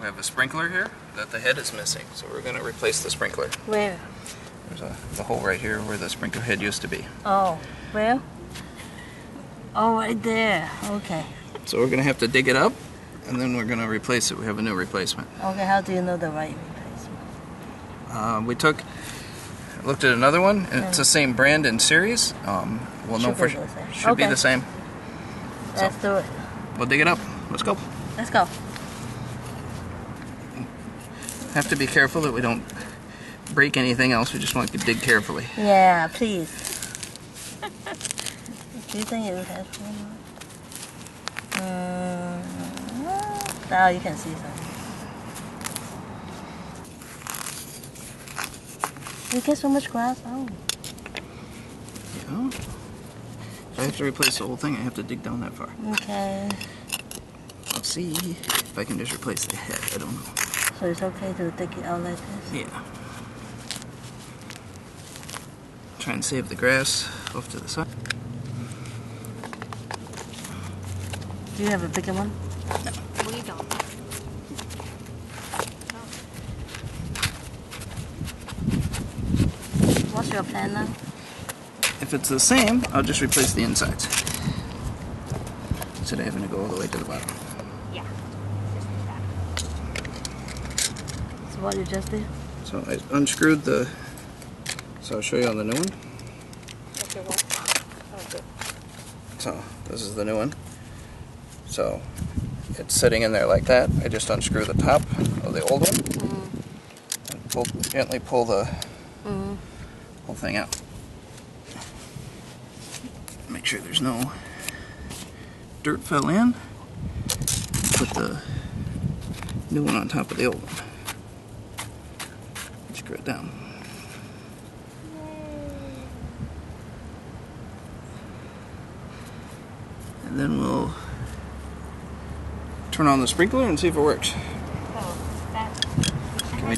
We have a sprinkler here that the head is missing, so we're going to replace the sprinkler. Where? There's the hole right here where the sprinkler head used to be. Oh, where? Oh, right there. Okay. So we're going to have to dig it up, and then we're going to replace it. We have a new replacement. Okay, how do you know the right replacement? We looked at another one, and it's the same brand and series. We'll know for sure. Should be the same. Let's do it. We'll dig it up. Let's go. Let's go. Have to be careful that we don't break anything else. We just want to dig carefully. Yeah, please. Do you think it has one? Now you can see something. You get so much grass. Oh. Yeah. If I have to replace the whole thing, I have to dig down that far. Okay. Let's see if I can just replace the head. I don't know. So it's okay to dig it out like this? Yeah. Try and save the grass off to the side. Do you have a bigger one? No, we don't. What's your plan now? If it's the same, I'll just replace the insides instead of having to go all the way to the bottom. Yeah. So what you just did? So I unscrewed the, so I'll show you on the new one. Okay, well, okay. So this is the new one. So it's sitting in there like that. I just unscrew the top of the old one and gently pull the whole thing out. Make sure there's no dirt fell in. Put the new one on top of the old one. Screw it down. And then we'll turn on the sprinkler and see if it works. Can we...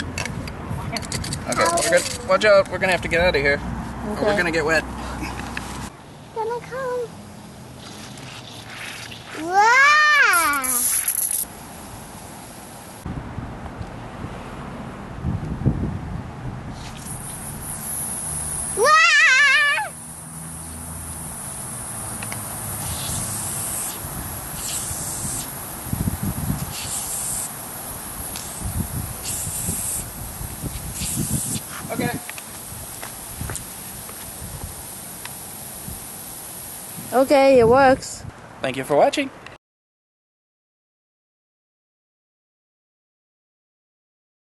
Okay, we're good. Watch out, we're gonna have to get out of here. Okay. Or we're gonna get wet. Gonna come. Wow! Wow! Okay. Okay, it works. Thank you for watching.